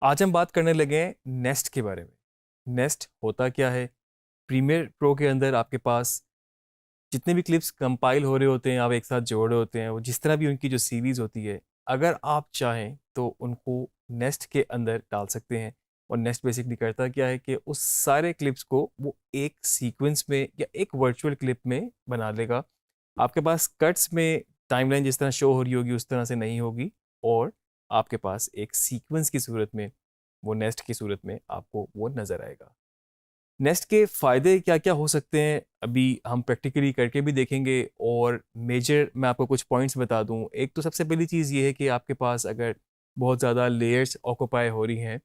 आज हम बात करने लगे हैं नेस्ट के बारे में। नेस्ट होता क्या है? प्रीमियर प्रो के अंदर आपके पास जितने भी क्लिप्स कंपाइल हो रहे होते हैं, आप एक साथ जोड़ रहे होते हैं, वो जिस तरह भी उनकी जो सीरीज़ होती है, अगर आप चाहें तो उनको नेस्ट के अंदर डाल सकते हैं। और नेस्ट बेसिकली करता क्या है कि उस सारे क्लिप्स को वो एक सीक्वेंस में या एक वर्चुअल क्लिप में बना लेगा। आपके पास कट्स में टाइमलाइन जिस तरह शो हो रही होगी उस तरह से नहीं होगी, और आपके पास एक सीक्वेंस की सूरत में, वो नेस्ट की सूरत में आपको वो नज़र आएगा। नेस्ट के फ़ायदे क्या-क्या हो सकते हैं, अभी हम प्रैक्टिकली करके भी देखेंगे और मेजर मैं आपको कुछ पॉइंट्स बता दूँ। एक तो सबसे पहली चीज़ ये है कि आपके पास अगर बहुत ज़्यादा लेयर्स ऑक्यूपाई हो रही हैं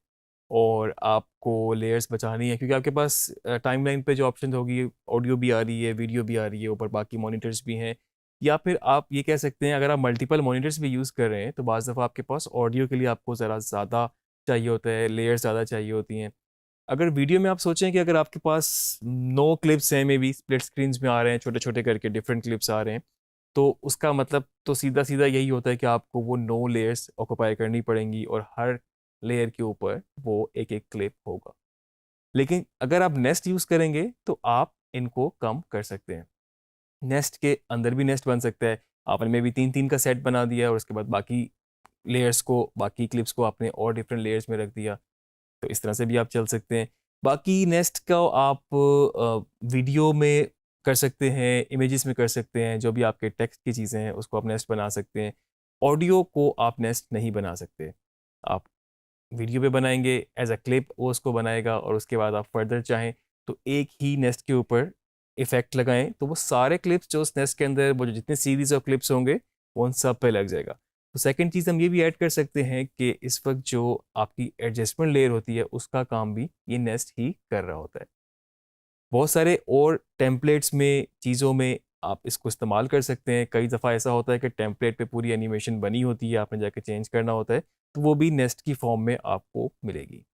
और आपको लेयर्स बचानी है, क्योंकि आपके पास टाइमलाइन पे जो ऑप्शन होगी, ऑडियो भी आ रही है, वीडियो भी आ रही है, ऊपर बाकी मॉनिटर्स भी हैं, या फिर आप ये कह सकते हैं अगर आप मल्टीपल मॉनिटर्स भी यूज़ कर रहे हैं, तो बाज़ दफ़ा आपके पास ऑडियो के लिए आपको ज़रा ज़्यादा चाहिए होता है, लेयर्स ज़्यादा चाहिए होती हैं। अगर वीडियो में आप सोचें कि अगर आपके पास 9 क्लिप्स हैं, मे बी स्प्लिट स्क्रीन्स में आ रहे हैं, छोटे-छोटे करके डिफरेंट क्लिप्स आ रहे हैं, तो उसका मतलब तो सीधा-सीधा यही होता है कि आपको वो 9 लेयर्स ऑक्यूपाई करनी पड़ेंगी और हर लेयर के ऊपर वो एक-एक क्लिप होगा। लेकिन अगर आप नेस्ट यूज़ करेंगे, तो आप इनको कम कर सकते हैं। नेस्ट के अंदर भी नेस्ट बन सकता है। आपने मे बी 3-3 का सेट बना दिया और उसके बाद बाकी लेयर्स को, बाकी क्लिप्स को आपने और डिफरेंट लेयर्स में रख दिया। तो इस तरह से भी आप चल सकते हैं। बाकी नेस्ट का आप वीडियो में कर सकते हैं, इमेजेस में कर सकते हैं, जो भी आपके टेक्स्ट की चीज़ें हैं उसको आप नेस्ट बना सकते हैं। ऑडियो को आप नेस्ट नहीं बना सकते। आप वीडियो पे बनाएँगे एज़ अ क्लिप, वो उसको बनाएगा और उसके बाद आप फर्दर चाहें तो एक ही नेस्ट के ऊपर इफ़ेक्ट लगाएँ, तो वो सारे क्लिप्स जो उस नेस्ट के अंदर, वो जो जितने सीरीज़ ऑफ क्लिप्स होंगे, वो उन सब पे लग जाएगा। तो सेकंड चीज़ हम ये भी ऐड कर सकते हैं कि इस वक़्त जो आपकी एडजस्टमेंट लेयर होती है, उसका काम भी ये नेस्ट ही कर रहा होता है। बहुत सारे और टेम्पलेट्स में, चीज़ों में आप इसको इस्तेमाल कर सकते हैं। कई दफ़ा ऐसा होता है कि टेम्पलेट पे पूरी एनिमेशन बनी होती है, आपने जाके चेंज करना होता है, तो वो भी नेस्ट की फॉर्म में आपको मिलेगी।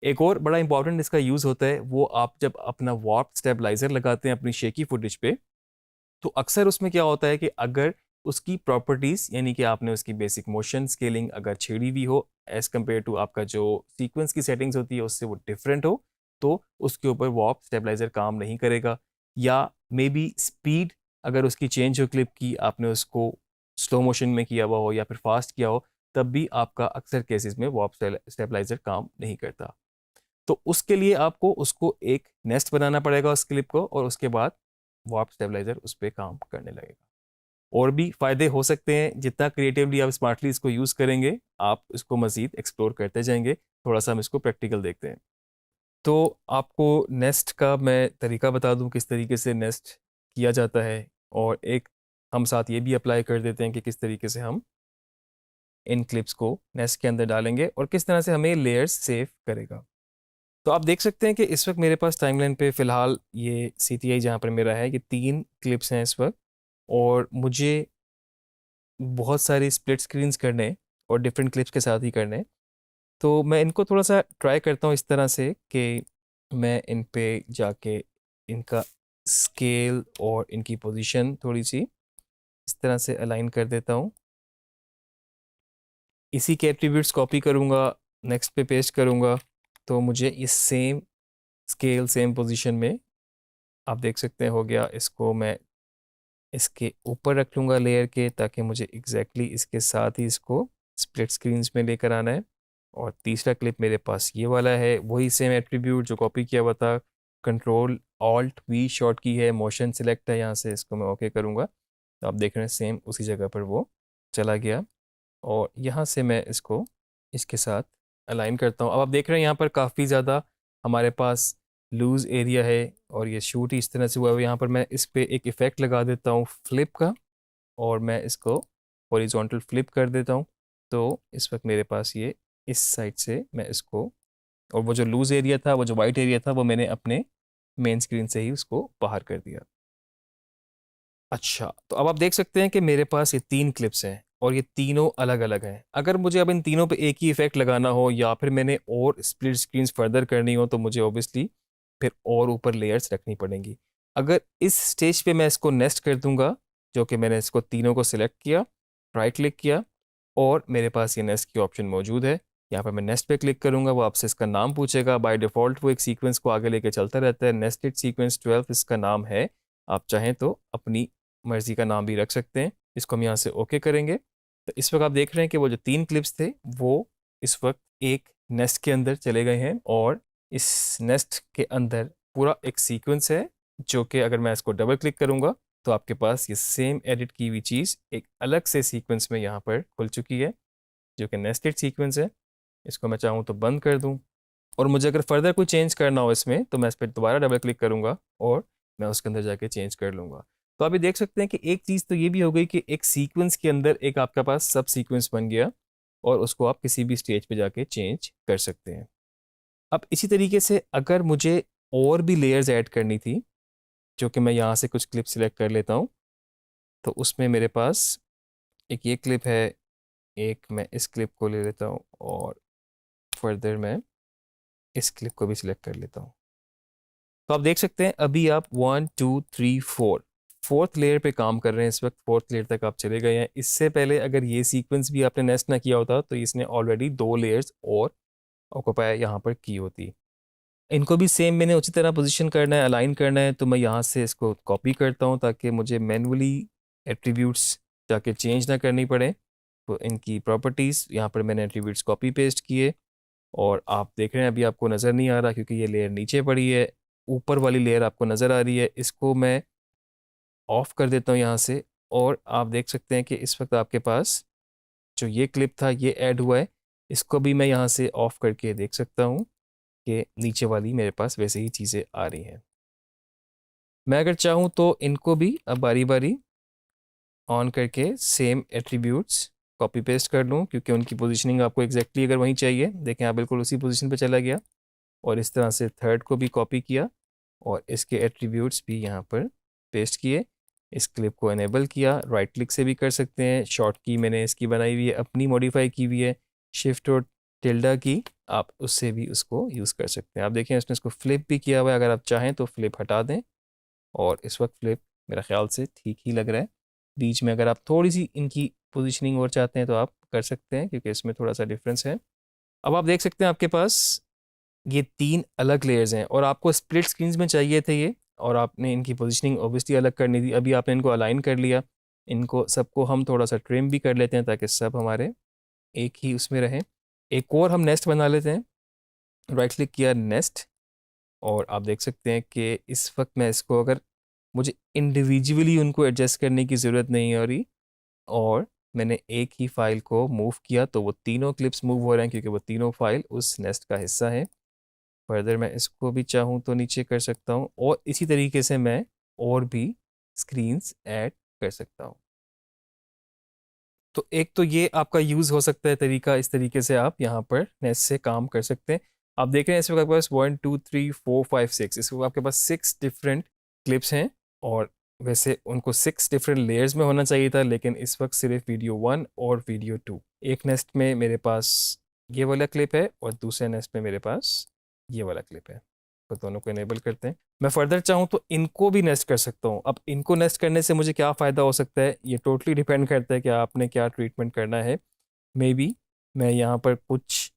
एक और बड़ा इंपॉर्टेंट इसका यूज़ होता है, वो आप जब अपना वार्प स्टेबलाइज़र लगाते हैं अपनी शेकी फुटेज पे, तो अक्सर उसमें क्या होता है कि अगर उसकी प्रॉपर्टीज़, यानी कि आपने उसकी बेसिक मोशन स्केलिंग अगर छेड़ी हुई हो, एज़ कम्पेयर टू आपका जो सीक्वेंस की सेटिंग्स होती है उससे वो डिफरेंट हो, तो उसके ऊपर वार्प स्टेबलाइज़र काम नहीं करेगा। या मे बी स्पीड अगर उसकी चेंज हो क्लिप की, आपने उसको स्लो मोशन में किया हुआ हो या फिर फास्ट किया हो, तब भी आपका अक्सर केसेस में वार्प स्टेबलाइज़र काम नहीं करता। तो उसके लिए आपको उसको एक नेस्ट बनाना पड़ेगा उस क्लिप को, और उसके बाद वार्प स्टेबलाइज़र उस पे काम करने लगेगा। और भी फ़ायदे हो सकते हैं, जितना क्रिएटिवली आप स्मार्टली इसको यूज़ करेंगे, आप इसको मज़ीद एक्सप्लोर करते जाएँगे। थोड़ा-सा हम इसको प्रैक्टिकल देखते हैं। तो आपको नेस्ट का मैं तरीका बता दूँ, किस तरीके से नेस्ट किया जाता है, और एक हम साथ ये भी अप्लाई कर देते हैं कि किस तरीके से हम इन क्लिप्स को नेस्ट के अंदर डालेंगे और किस तरह से हमें लेयर्स सेव करेगा। तो आप देख सकते हैं कि इस वक्त मेरे पास टाइमलाइन पे फ़िलहाल ये सीटीआई जहाँ पर मेरा है, ये 3 क्लिप्स हैं इस वक्त, और मुझे बहुत सारी स्प्लिट स्क्रीन्स करने हैं और डिफरेंट क्लिप्स के साथ ही करने हैं। तो मैं इनको थोड़ा-सा ट्राई करता हूँ इस तरह से कि मैं इन पे जाके इनका स्केल और इनकी पोज़ीशन थोड़ी-सी इस तरह से अलाइन कर देता हूँ। इसी के एट्रिब्यूट्स कॉपी करूँगा, नेक्स्ट पे पेस्ट करूँगा, तो मुझे ये सेम स्केल, सेम पोज़ीशन में आप देख सकते हैं हो गया। इसको मैं इसके ऊपर रख लूँगा लेयर के, ताकि मुझे एग्जैक्टली इसके साथ ही इसको स्प्लिट स्क्रीन्स में लेकर आना है। और तीसरा क्लिप मेरे पास ये वाला है, वही सेम एट्रीब्यूट जो कॉपी किया हुआ था। कंट्रोल ऑल्ट वी शॉर्ट की है, मोशन सिलेक्ट है, यहाँ से इसको मैं ओके करूँगा, तो आप देख रहे हैं सेम उसी जगह पर वो चला गया। और यहाँ से मैं इसको इसके साथ अलाइन करता हूँ। अब आप देख रहे हैं यहाँ पर काफ़ी ज़्यादा हमारे पास लूज़ एरिया है, और ये शूट ही इस तरह से हुआ है। यहाँ पर मैं इस पे एक इफ़ेक्ट लगा देता हूँ फ्लिप का, और मैं इसको हॉरिजॉन्टल फ्लिप कर देता हूँ। तो इस वक्त मेरे पास ये इस साइड से मैं इसको, और वो जो लूज़ एरिया था, वो जो वाइट एरिया था, वो मैंने अपने मेन स्क्रीन से ही उसको बाहर कर दिया। अच्छा, तो अब आप देख सकते हैं कि मेरे पास ये 3 क्लिप्स हैं और ये तीनों अलग-अलग हैं। अगर मुझे अब इन तीनों पे एक ही इफ़ेक्ट लगाना हो, या फिर मैंने और स्प्लिट स्क्रीन्स फर्दर करनी हो, तो मुझे ऑब्वियसली फिर और ऊपर लेयर्स रखनी पड़ेंगी। अगर इस स्टेज पे मैं इसको नेस्ट कर दूँगा, जो कि मैंने इसको तीनों को सिलेक्ट किया, राइट क्लिक किया, और मेरे पास ये नेस्ट की ऑप्शन मौजूद है। यहाँ पर मैं नेस्ट पे क्लिक करूँगा, वो आपसे इसका नाम पूछेगा। बाय डिफ़ॉल्ट वो एक सीक्वेंस को आगे लेके चलता रहता है। नेस्टेड सीक्वेंस 12 इसका नाम है। आप चाहें तो अपनी मर्ज़ी का नाम भी रख सकते हैं। इसको हम यहाँ से ओके करेंगे। तो इस वक्त आप देख रहे हैं कि वो जो 3 क्लिप्स थे वो इस वक्त एक नेस्ट के अंदर चले गए हैं, और इस नेस्ट के अंदर पूरा एक सीक्वेंस है, जो कि अगर मैं इसको डबल क्लिक करूँगा तो आपके पास ये सेम एडिट की हुई चीज़ एक अलग से सीक्वेंस में यहाँ पर खुल चुकी है, जो कि नेस्टेड सीक्वेंस है। इसको मैं चाहूँ तो बंद कर दूँ, और मुझे अगर फर्दर कोई चेंज करना हो इसमें तो मैं इस पर दोबारा डबल क्लिक करूँगा और मैं उसके अंदर जाके चेंज कर लूँगा। तो आप ये देख सकते हैं कि एक चीज़ तो ये भी हो गई कि एक सीक्वेंस के अंदर एक आपके पास सब सीक्वेंस बन गया, और उसको आप किसी भी स्टेज पे जाके चेंज कर सकते हैं। अब इसी तरीके से अगर मुझे और भी लेयर्स ऐड करनी थी, जो कि मैं यहाँ से कुछ क्लिप सिलेक्ट कर लेता हूँ, तो उसमें मेरे पास एक ये क्लिप है, एक मैं इस क्लिप को ले लेता हूँ, और फर्दर मैं इस क्लिप को भी सिलेक्ट कर लेता हूँ। तो आप देख सकते हैं अभी आप 1 2 3 4 फोर्थ लेयर पे काम कर रहे हैं इस वक्त। फोर्थ लेयर तक आप चले गए हैं। इससे पहले अगर ये सीक्वेंस भी आपने नेस्ट ना किया होता तो इसने ऑलरेडी 2 लेयर्स और ऑक्यूपाई यहाँ पर की होती। इनको भी सेम मैंने उसी तरह पोजीशन करना है, अलाइन करना है, तो मैं यहाँ से इसको कॉपी करता हूँ ताकि मुझे मैनुअली एट्रीब्यूट्स जाके चेंज ना करनी पड़े। तो इनकी प्रॉपर्टीज़ यहाँ पर मैंने एट्रीब्यूट्स कॉपी पेस्ट किए, और आप देख रहे हैं अभी आपको नज़र नहीं आ रहा क्योंकि ये लेयर नीचे पड़ी है। ऊपर वाली लेयर आपको नज़र आ रही है। इसको मैं ऑफ़ कर देता हूँ यहाँ से, और आप देख सकते हैं कि इस वक्त आपके पास जो ये क्लिप था ये ऐड हुआ है। इसको भी मैं यहाँ से ऑफ़ करके देख सकता हूँ कि नीचे वाली मेरे पास वैसे ही चीज़ें आ रही हैं। मैं अगर चाहूँ तो इनको भी अब बारी बारी ऑन करके सेम एट्रीब्यूट्स कॉपी पेस्ट कर लूँ, क्योंकि उनकी पोजीशनिंग आपको एग्जैक्टली अगर वहीं चाहिए। देखें आप बिल्कुल उसी पोजीशन पे चला गया, और इस तरह से थर्ड को भी कॉपी किया और इसके एट्रीब्यूट्स भी यहाँ पर पेस्ट किए। इस क्लिप को इनेबल किया, राइट क्लिक से भी कर सकते हैं। शॉर्ट की मैंने इसकी बनाई हुई है, अपनी मॉडिफाई की हुई है, शिफ्ट और टिल्डा की, आप उससे भी उसको यूज़ कर सकते हैं। आप देखें उसने इसको फ्लिप भी किया हुआ है। अगर आप चाहें तो फ्लिप हटा दें, और इस वक्त फ्लिप मेरा ख्याल से ठीक ही लग रहा है। बीच में अगर आप थोड़ी सी इनकी पोजीशनिंग और चाहते हैं तो आप कर सकते हैं, क्योंकि इसमें थोड़ा सा डिफरेंस है। अब आप देख सकते हैं आपके पास ये 3 अलग लेयर्स हैं, और आपको स्प्लिट स्क्रीन्स में चाहिए थे ये, और आपने इनकी पोजीशनिंग ऑब्वियसली अलग करनी थी। अभी आपने इनको अलाइन कर लिया। इनको सबको हम थोड़ा सा ट्रिम भी कर लेते हैं ताकि सब हमारे एक ही उसमें रहें। एक और हम नेस्ट बना लेते हैं। राइट क्लिक किया, नेस्ट, और आप देख सकते हैं कि इस वक्त मैं इसको, अगर मुझे इंडिविजुअली उनको एडजस्ट करने की ज़रूरत नहीं हो रही, और मैंने एक ही फाइल को मूव किया तो वो तीनों क्लिप्स मूव हो रहे हैं, क्योंकि वो तीनों फाइल उस नेस्ट का हिस्सा है। फर्दर मैं इसको भी चाहूँ तो नीचे कर सकता हूँ, और इसी तरीके से मैं और भी स्क्रीन्स ऐड कर सकता हूँ। तो एक तो ये आपका यूज़ हो सकता है तरीका, इस तरीके से आप यहाँ पर नेस्ट से काम कर सकते हैं। आप देख रहे हैं इस वक्त आपके पास 1 2 3 4 5 6, इस वक्त आपके पास 6 डिफरेंट क्लिप्स हैं, और वैसे उनको 6 डिफरेंट लेयर्स में होना चाहिए था, लेकिन इस वक्त सिर्फ वीडियो 1 और वीडियो 2। एक नेस्ट में मेरे पास ये वाला क्लिप है, और दूसरे नेस्ट में मेरे पास ये वाला क्लिप है। तो दोनों को इनेबल करते हैं। मैं फर्दर चाहूँ तो इनको भी नेस्ट कर सकता हूँ। अब इनको नेस्ट करने से मुझे क्या फ़ायदा हो सकता है, ये टोटली डिपेंड करता है कि आपने क्या ट्रीटमेंट करना है। मे बी मैं यहाँ पर कुछ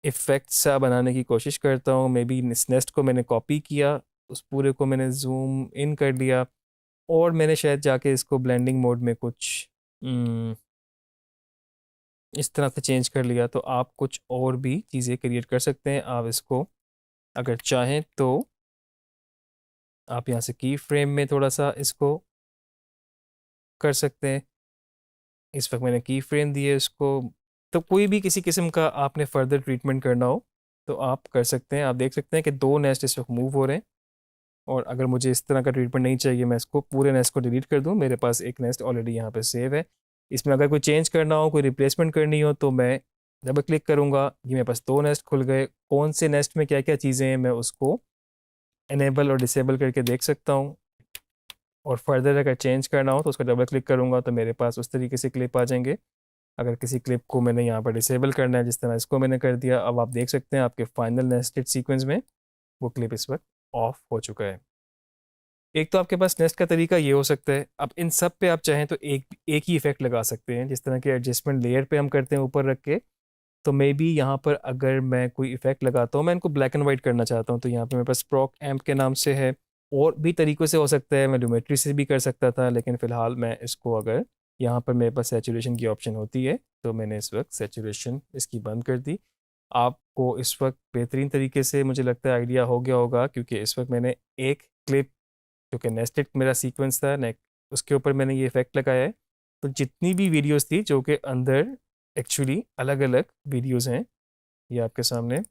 इफ़ेक्ट सा बनाने की कोशिश करता हूँ। मे बी इस नेस्ट को मैंने कॉपी किया, उस पूरे को मैंने जूम इन कर लिया, और मैंने शायद जाके इसको ब्लेंडिंग मोड में कुछ इस तरह से चेंज कर लिया। तो आप कुछ और भी चीज़ें क्रिएट कर सकते हैं। आप इसको अगर चाहें तो आप यहाँ से की फ्रेम में थोड़ा सा इसको कर सकते हैं। इस वक्त मैंने की फ्रेम दी है इसको। तो कोई भी किसी किस्म का आपने फर्दर ट्रीटमेंट करना हो तो आप कर सकते हैं। आप देख सकते हैं कि 2 नेस्ट इस वक्त मूव हो रहे हैं, और अगर मुझे इस तरह का ट्रीटमेंट नहीं चाहिए, मैं इसको पूरे नेस्ट को डिलीट कर दूं। मेरे पास एक नेस्ट ऑलरेडी यहाँ पे सेव है। इसमें अगर कोई चेंज करना हो, कोई रिप्लेसमेंट करनी हो, तो मैं डबल क्लिक करूँगा, ये मेरे पास 2 नेस्ट खुल गए। कौन से नेस्ट में क्या क्या चीज़ें हैं मैं उसको इनेबल और डिसेबल करके देख सकता हूँ, और फर्दर अगर चेंज करना हो तो उसको डबल क्लिक करूँगा तो मेरे पास उस तरीके से क्लिप आ जाएंगे। अगर किसी क्लिप को मैंने यहाँ पर डिसेबल करना है, जिस तरह इसको मैंने कर दिया, अब आप देख सकते हैं आपके फाइनल नेस्टेड सीक्वेंस में वो क्लिप इस वक्त ऑफ हो चुका है। एक तो आपके पास नेस्ट का तरीका ये हो सकता है। अब इन सब पे आप चाहें तो एक ही इफेक्ट लगा सकते हैं, जिस तरह के एडजस्टमेंट लेयर पे हम करते हैं ऊपर रख के। तो मे बी यहाँ पर अगर मैं कोई इफ़ेक्ट लगाता हूँ, मैं इनको ब्लैक एंड वाइट करना चाहता हूँ, तो यहाँ पे मेरे पास प्रॉक एम्प के नाम से है। और भी तरीक़ों से हो सकता है, मैं लुमेट्री से भी कर सकता था, लेकिन फ़िलहाल मैं इसको अगर यहाँ पर मेरे पास सैचुरेशन की ऑप्शन होती है तो मैंने इस वक्त सैचुरेशन इसकी बंद कर दी। आपको इस वक्त बेहतरीन तरीके से मुझे लगता है आइडिया हो गया होगा, क्योंकि इस वक्त मैंने एक क्लिप जो कि नेस्टेड मेरा सीक्वेंस था नेक, उसके ऊपर मैंने ये इफ़ेक्ट लगाया है। तो जितनी भी वीडियोस थी जो कि अंदर एक्चुअली अलग अलग वीडियोस हैं, ये आपके सामने,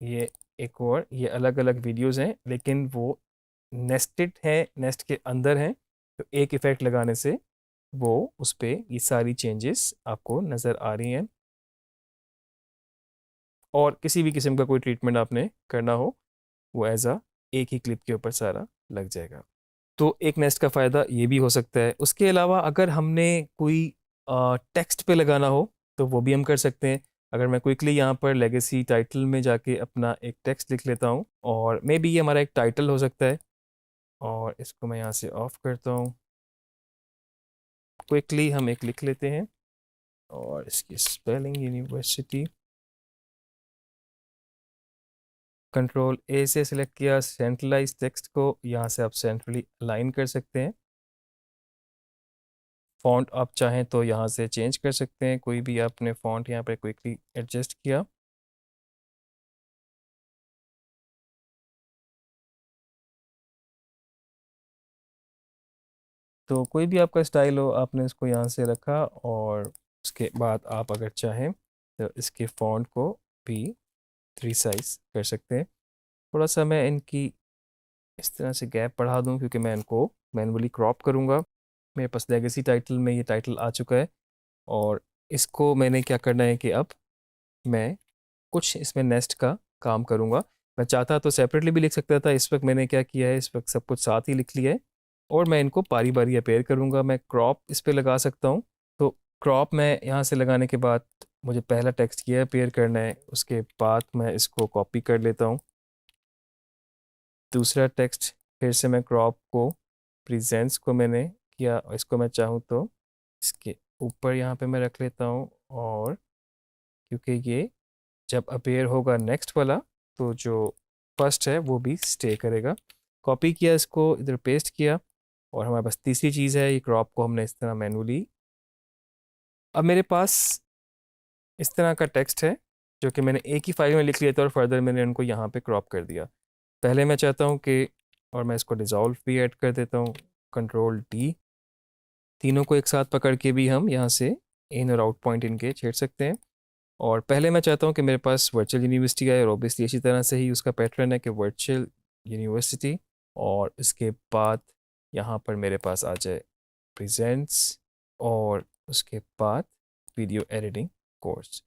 ये एक और ये अलग अलग वीडियोस हैं, लेकिन वो नेस्टेड है, नेस्ट के अंदर हैं। तो एक इफ़ेक्ट लगाने से वो उस पर ये सारी चेंजेस आपको नज़र आ रही हैं। और किसी भी किस्म का कोई ट्रीटमेंट आपने करना हो, वो एज आ एक ही क्लिप के ऊपर सारा लग जाएगा। तो एक नेस्ट का फ़ायदा ये भी हो सकता है। उसके अलावा अगर हमने कोई टेक्स्ट पे लगाना हो तो वो भी हम कर सकते हैं। अगर मैं क्विकली यहाँ पर लेगेसी टाइटल में जाके अपना एक टेक्स्ट लिख लेता हूँ, और मे बी ये हमारा एक टाइटल हो सकता है, और इसको मैं यहाँ से ऑफ करता हूँ। क्विकली हम एक लिख लेते हैं, और इसकी स्पेलिंग यूनिवर्सिटी, कंट्रोल ए से सिलेक्ट किया। सेंट्रलाइज टेक्स्ट को यहाँ से आप सेंट्रली अलाइन कर सकते हैं। फ़ॉन्ट आप चाहें तो यहाँ से चेंज कर सकते हैं, कोई भी आपने फ़ॉन्ट यहाँ पे क्विकली एडजस्ट किया। तो कोई भी आपका स्टाइल हो, आपने इसको यहाँ से रखा, और उसके बाद आप अगर चाहें तो इसके फ़ॉन्ट को भी रिसाइज कर सकते हैं। थोड़ा सा मैं इनकी इस तरह से गैप बढ़ा दूँ, क्योंकि मैं इनको मैनुअली क्रॉप करूँगा। मेरे पास लेगेसी टाइटल में ये टाइटल आ चुका है, और इसको मैंने क्या करना है कि अब मैं कुछ इसमें नेस्ट का काम करूँगा। मैं चाहता तो सेपरेटली भी लिख सकता था, इस वक्त मैंने क्या किया है, इस वक्त सब कुछ साथ ही लिख लिया है, और मैं इनको बारी बारी अपेयर करूँगा। मैं क्रॉप इस पे लगा सकता हूँ। तो क्रॉप मैं यहाँ से लगाने के बाद मुझे पहला टेक्स्ट ये अपेयर करना है, उसके बाद मैं इसको कॉपी कर लेता हूँ। दूसरा टेक्स्ट फिर से मैं क्रॉप को, प्रेजेंस को मैंने किया, और इसको मैं चाहूँ तो इसके ऊपर यहाँ पे मैं रख लेता हूँ। और क्योंकि ये जब अपेयर होगा नेक्स्ट वाला, तो जो फर्स्ट है वो भी स्टे करेगा। कॉपी किया, इसको इधर पेस्ट किया, और हमारे पास तीसरी चीज़ है, ये क्रॉप को हमने इस तरह मैनुअली, अब मेरे पास इस तरह का टेक्स्ट है जो कि मैंने एक ही फाइल में लिख लिया था, और फर्दर मैंने उनको यहाँ पे क्रॉप कर दिया। पहले मैं चाहता हूँ कि, और मैं इसको डिज़ोल्व भी ऐड कर देता हूँ, कंट्रोल डी, तीनों को एक साथ पकड़ के भी हम यहाँ से इन और आउट पॉइंट इनके छेड़ सकते हैं। और पहले मैं चाहता हूँ कि मेरे पास वर्चुअल यूनिवर्सिटी आए, और ऑब्वियसली इसी तरह से ही उसका पैटर्न है कि वर्चुअल यूनिवर्सिटी, और इसके बाद यहाँ पर मेरे पास आ जाए प्रेजेंट्स, और उसके बाद वीडियो एडिटिंग कोर्स।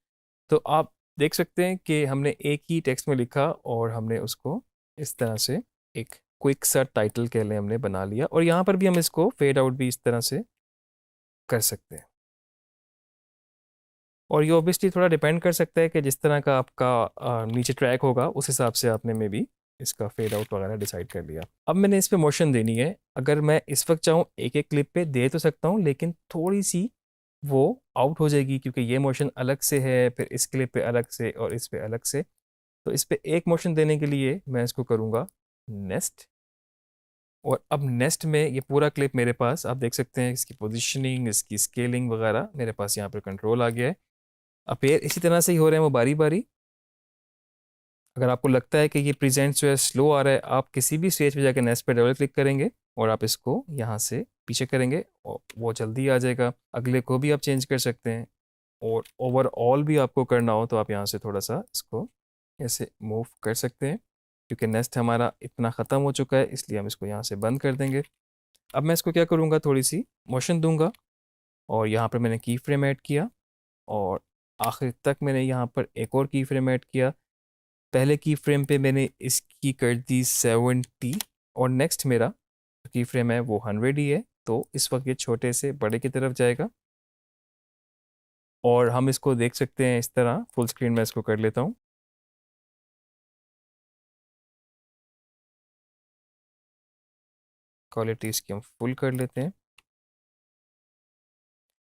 तो आप देख सकते हैं कि हमने एक ही टेक्स्ट में लिखा, और हमने उसको इस तरह से एक क्विक सा टाइटल कह लें हमने बना लिया, और यहाँ पर भी हम इसको फेड आउट भी इस तरह से कर सकते हैं। और ये ऑब्वियसली थोड़ा डिपेंड कर सकता है कि जिस तरह का आपका नीचे ट्रैक होगा, उस हिसाब से आपने मे बी इसका फेड आउट वगैरह डिसाइड कर लिया। अब मैंने इस पे मोशन देनी है। अगर मैं इस वक्त चाहूँ एक एक क्लिप पे दे तो सकता हूँ, लेकिन थोड़ी सी वो आउट हो जाएगी, क्योंकि ये मोशन अलग से है, फिर इस क्लिप पे अलग से, और इस पे अलग से। तो इस पे एक मोशन देने के लिए मैं इसको करूँगा नेस्ट। और अब नेस्ट में ये पूरा क्लिप मेरे पास, आप देख सकते हैं इसकी पोजीशनिंग, इसकी स्केलिंग वगैरह मेरे पास यहाँ पर कंट्रोल आ गया है। अपेयर इसी तरह से ही हो रहे हैं वो बारी बारी। अगर आपको लगता है कि ये प्रेजेंट जो है स्लो आ रहा है, आप किसी भी स्टेज पे जाकर नेक्स्ट पे डबल क्लिक करेंगे, और आप इसको यहाँ से पीछे करेंगे, और वो जल्दी आ जाएगा। अगले को भी आप चेंज कर सकते हैं, और ओवरऑल भी आपको करना हो तो आप यहाँ से थोड़ा सा इसको ऐसे मूव कर सकते हैं। क्योंकि नेक्स्ट हमारा इतना ख़त्म हो चुका है, इसलिए हम इसको यहाँ से बंद कर देंगे। अब मैं इसको क्या करूँगा, थोड़ी सी मोशन दूंगा, और यहाँ पर मैंने की फ्रेम ऐड किया, और आखिर तक मैंने यहाँ पर एक और की फ्रेम ऐड किया। पहले की फ्रेम पे मैंने इसकी कर दी 70, और नेक्स्ट मेरा की फ्रेम है वो 100 ही है। तो इस वक्त ये छोटे से बड़े की तरफ जाएगा, और हम इसको देख सकते हैं इस तरह। फुल स्क्रीन में इसको कर लेता हूँ। क्वालिटी इसकी हम फुल कर लेते हैं।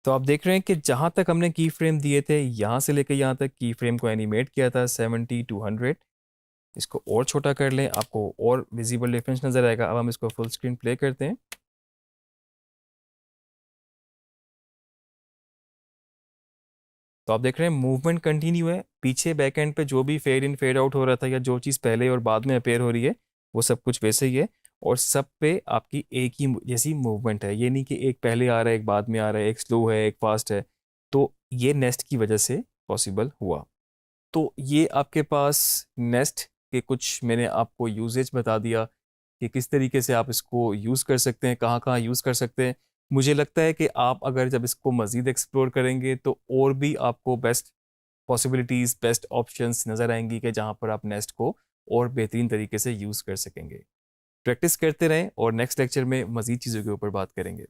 तो आप देख रहे हैं कि जहाँ तक हमने की फ्रेम दिए थे यहाँ से लेकर यहाँ तक की फ्रेम को एनिमेट किया था 70 to 100। इसको और छोटा कर लें, आपको और विजिबल डिफरेंस नज़र आएगा। अब हम इसको फुल स्क्रीन प्ले करते हैं। तो आप देख रहे हैं मूवमेंट कंटिन्यू है। पीछे बैक एंड पे जो भी फेड इन फेड आउट हो रहा था या जो चीज़ पहले और बाद में अपेयर हो रही है वो सब कुछ वैसे ही है, और सब पे आपकी एक ही जैसी मूवमेंट है। ये नहीं कि एक पहले आ रहा है एक बाद में आ रहा है, एक स्लो है एक फास्ट है। तो ये नेस्ट की वजह से पॉसिबल हुआ। तो ये आपके पास नेस्ट के कुछ मैंने आपको यूजेज बता दिया कि किस तरीके से आप इसको यूज़ कर सकते हैं, कहाँ कहाँ यूज़ कर सकते हैं। मुझे लगता है कि आप अगर जब इसको मज़ीद एक्सप्लोर करेंगे तो और भी आपको बेस्ट पॉसिबिलिटीज़, बेस्ट ऑप्शंस नज़र आएंगी कि जहाँ पर आप नेस्ट को और बेहतरीन तरीके से यूज़ कर सकेंगे। प्रैक्टिस करते रहें और नेक्स्ट लेक्चर में मज़ीद चीज़ों के ऊपर बात करेंगे।